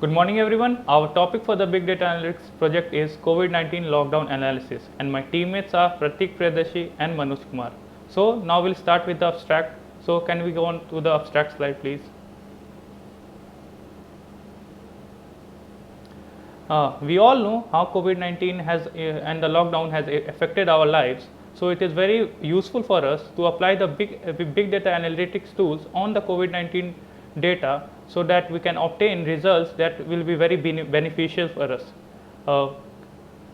Good morning everyone. Our topic for the Big Data Analytics project is COVID-19 lockdown analysis, and my teammates are Pratik Priyadarshi and Manoj Kumar. So now we'll start with the abstract. So can we go on to the abstract slide please? We all know how COVID-19 has and the lockdown has affected our lives. So it is very useful for us to apply the big data analytics tools on the COVID-19 data so that we can obtain results that will be very beneficial for us.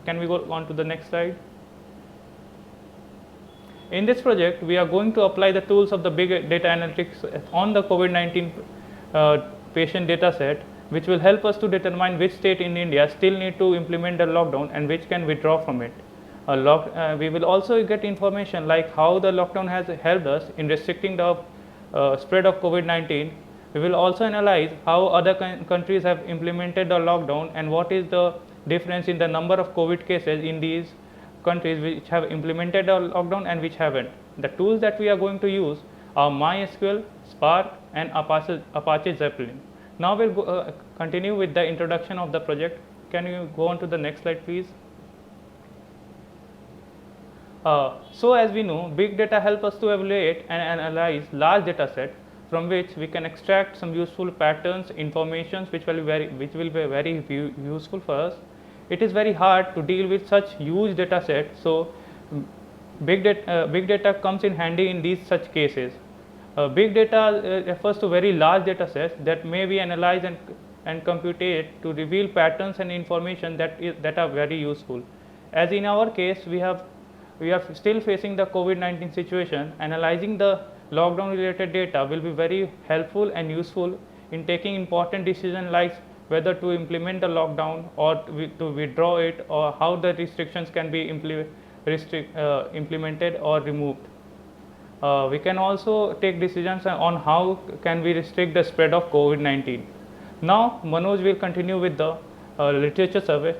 Can we go on to the next slide? In this project, we are going to apply the tools of the big data analytics on the COVID-19 patient data set, which will help us to determine which state in India still need to implement the lockdown and which can withdraw from it. We will also get information like how the lockdown has helped us in restricting the spread of COVID-19. We will also analyze how other countries have implemented the lockdown and what is the difference in the number of COVID cases in these countries which have implemented the lockdown and which haven't. The tools that we are going to use are MySQL, Spark and Apache Zeppelin. Now we'll continue with the introduction of the project. Can you go on to the next slide please? So as we know, big data help us to evaluate and analyze large data set from which we can extract some useful patterns, informations which will be very useful for us. It is very hard to deal with such huge data sets, so big data comes in handy in these such cases. Big data refers to very large data sets that may be analyzed and computed to reveal patterns and information that are very useful. As in our case, we are still facing the COVID-19 situation. Analyzing the lockdown related data will be very helpful and useful in taking important decisions like whether to implement the lockdown or to withdraw it, or how the restrictions can be implemented or removed. We can also take decisions on how can we restrict the spread of COVID-19. Now Manoj will continue with the literature survey.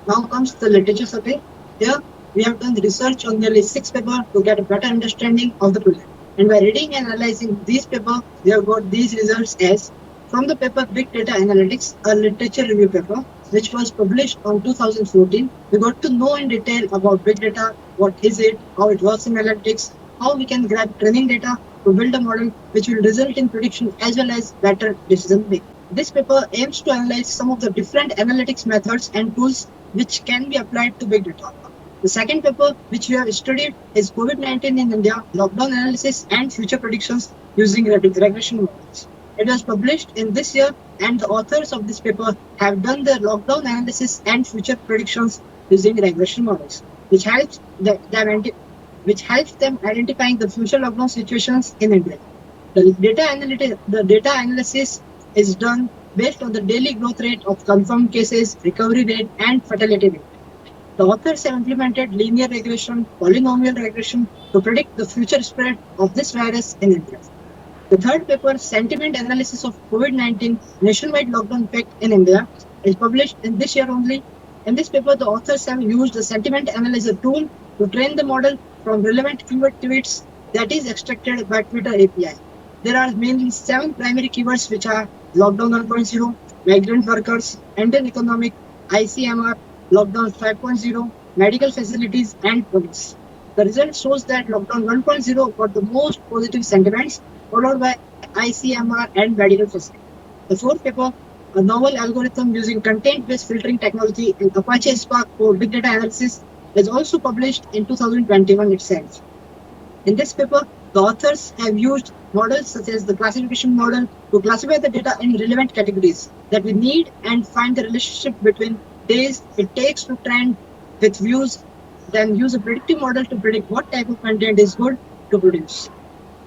Now comes the literature survey. Here we have done the research on nearly 6 papers to get a better understanding of the project. And by reading and analyzing these papers, we have got these results as from the paper Big Data Analytics, a literature review paper, which was published on 2014. We got to know in detail about big data, what is it, how it works in analytics, how we can grab training data to build a model which will result in prediction as well as better decision making. This paper aims to analyze some of the different analytics methods and tools which can be applied to big data. The second paper which we have studied is COVID-19 in India, lockdown analysis and future predictions using regression models. It was published in this year, and the authors of this paper have done the lockdown analysis and future predictions using regression models, which helps them identifying the future lockdown situations in India. The data analysis is done based on the daily growth rate of confirmed cases, recovery rate, and fatality rate. The authors have implemented linear regression, polynomial regression to predict the future spread of this virus in India. The third paper, Sentiment Analysis of COVID-19 Nationwide Lockdown Effect in India, is published in this year only. In this paper, the authors have used the sentiment analyzer tool to train the model from relevant keyword tweets that is extracted by Twitter API. There are mainly 7 primary keywords which are lockdown 1.0, migrant workers, Indian economic, ICMR, lockdown 5.0, medical facilities, and police. The result shows that lockdown 1.0 got the most positive sentiments, followed by ICMR and medical facilities. The fourth paper, a novel algorithm using content-based filtering technology in Apache Spark for big data analysis, is also published in 2021 itself. In this paper, the authors have used models such as the classification model to classify the data in relevant categories that we need and find the relationship between days it takes to trend with views, then use a predictive model to predict what type of content is good to produce.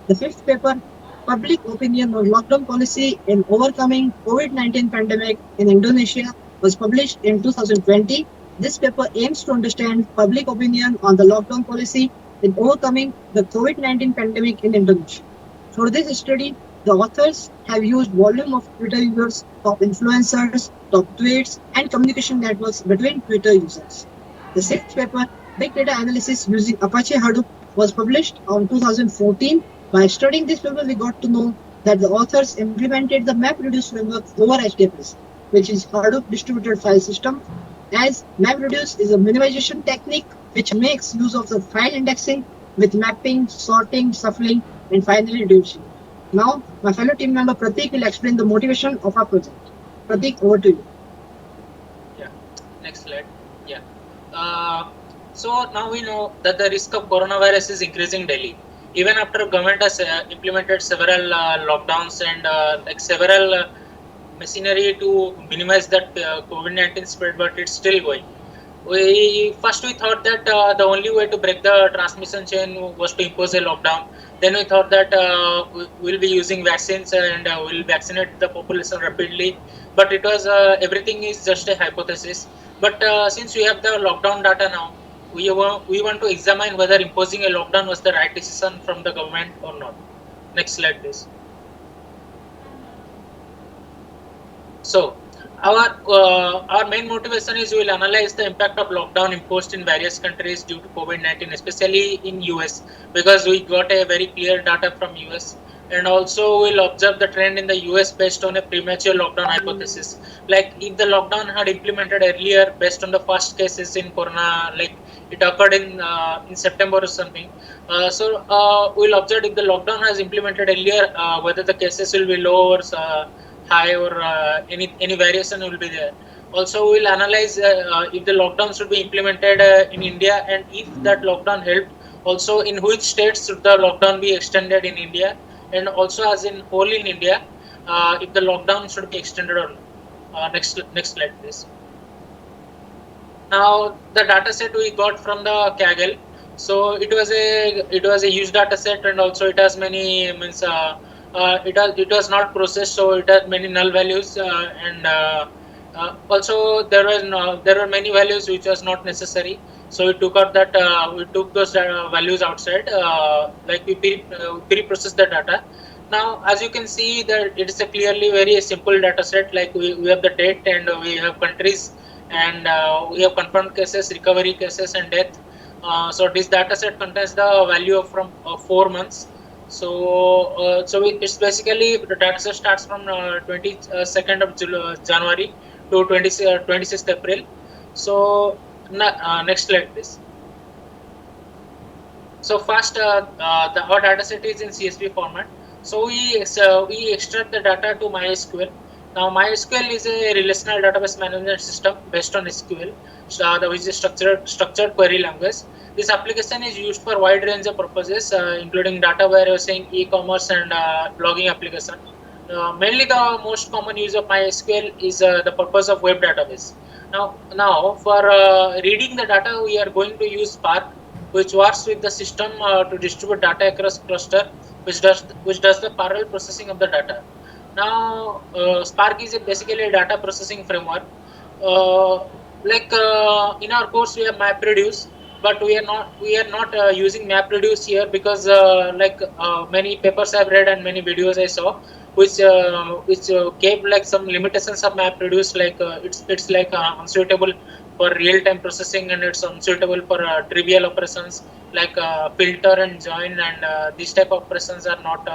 The fifth paper, Public Opinion on Lockdown Policy in Overcoming COVID-19 Pandemic in Indonesia, was published in 2020. This paper aims to understand public opinion on the lockdown policy in overcoming the COVID-19 pandemic in Indonesia. For this study, the authors have used volume of Twitter users, top influencers, top tweets, and communication networks between Twitter users. The sixth paper, Big Data Analysis using Apache Hadoop, was published on 2014. By studying this paper, we got to know that the authors implemented the MapReduce framework over HDFS, which is Hadoop Distributed File System, as MapReduce is a minimization technique which makes use of the file indexing with mapping, sorting, shuffling, and finally reducing. Now, my fellow team member Pratik will explain the motivation of our project. Pratik, over to you. Yeah, next slide. Yeah. So now we know that the risk of coronavirus is increasing daily. Even after government has implemented several lockdowns and like several machinery to minimize that COVID-19 spread, but it's still going. We thought that the only way to break the transmission chain was to impose a lockdown. Then we thought that we'll be using vaccines and we'll vaccinate the population rapidly. But it was everything is just a hypothesis. But since we have the lockdown data now, we want to examine whether imposing a lockdown was the right decision from the government or not. Next slide, please. So our main motivation is we will analyze the impact of lockdown imposed in various countries due to COVID-19, especially in US, because we got a very clear data from US, and also we'll observe the trend in the US based on a premature lockdown hypothesis. Like if the lockdown had implemented earlier based on the first cases in corona, like it occurred in September or something. We'll observe if the lockdown has implemented earlier, whether the cases will be low or high or any variation will be there. Also, we'll analyze if the lockdown should be implemented in India, and if that lockdown helped, also in which states should the lockdown be extended in India, and also as in whole in India, if the lockdown should be extended or not. Next slide, please. Now the data set we got from the Kaggle. So it was a huge data set, and also it has many it was not processed, so it had many null values, and also there were many values which was not necessary. So we took out that we took those values outside, like we pre-processed the data. Now, as you can see, that it is a clearly very simple data set. Like we have the date, and we have countries, and we have confirmed cases, recovery cases, and death. So this data set contains the value of from 4 months. It's basically the data set starts from 22nd of January to 26th April. So next slide, please. So first, our data set is in CSV format. So we extract the data to MySQL. Now MySQL is a relational database management system based on SQL, which is structured query language. This application is used for a wide range of purposes, including data warehousing, e-commerce, and logging application. Mainly the most common use of MySQL is the purpose of web database. Now for reading the data, we are going to use Spark, which works with the system to distribute data across cluster, which does the parallel processing of the data. Now Spark is basically a data processing framework. In our course we have MapReduce, but we are not using MapReduce here because many papers I've read and many videos I saw, which gave like some limitations of MapReduce, like it's like unsuitable for real-time processing, and it's unsuitable for trivial operations like filter and join, and these type of operations are not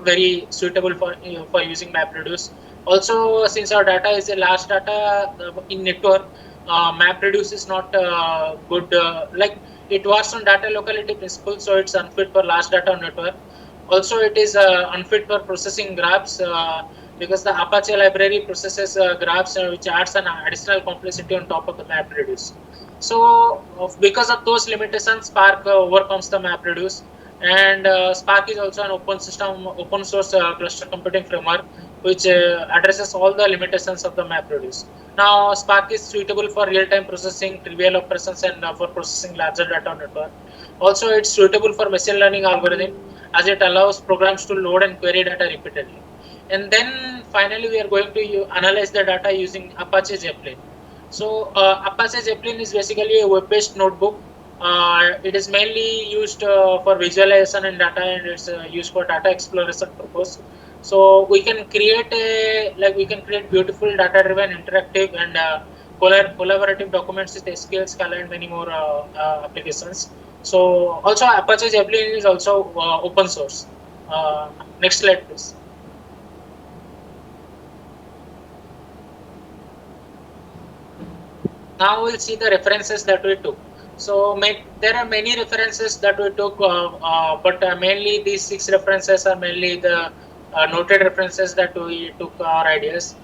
very suitable for using MapReduce. Also, since our data is a large data in network, MapReduce is not good. Like it works on data locality principle, so it's unfit for large data network. Also, it is unfit for processing graphs because the Apache library processes graphs, which adds an additional complexity on top of the MapReduce. So, because of those limitations, Spark overcomes the MapReduce. And Spark is also an open source cluster computing framework, which addresses all the limitations of the MapReduce. Now, Spark is suitable for real-time processing, trivial operations, and for processing larger data network. Also, it's suitable for machine learning algorithm, as it allows programs to load and query data repeatedly. And then finally, we are going to analyze the data using Apache Zeppelin. So Apache Zeppelin is basically a web-based notebook. It is mainly used for visualization and data, and it's used for data exploration purpose. So we can create beautiful data-driven, interactive, and collaborative documents with SQL, Scala, and many more applications. So also Apache Zeppelin is also open source. Next slide, please. Now we'll see the references that we took. So there are many references that we took, but mainly these 6 references are mainly the noted references that we took our ideas.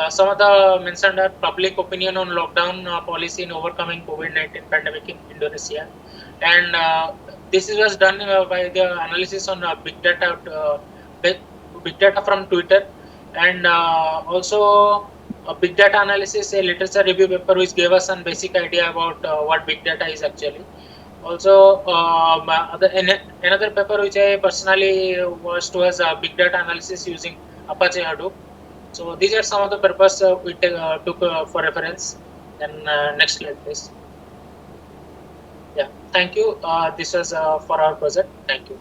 Some of the mentioned are public opinion on lockdown policy in overcoming COVID-19 pandemic in Indonesia, and this was done by the analysis on big data from Twitter, and also a big data analysis, a literature review paper which gave us some basic idea about what big data is actually. Also, another paper which I personally watched was big data analysis using Apache Hadoop. So these are some of the papers we took for reference. Then next slide, please. Yeah, thank you. This was for our project. Thank you.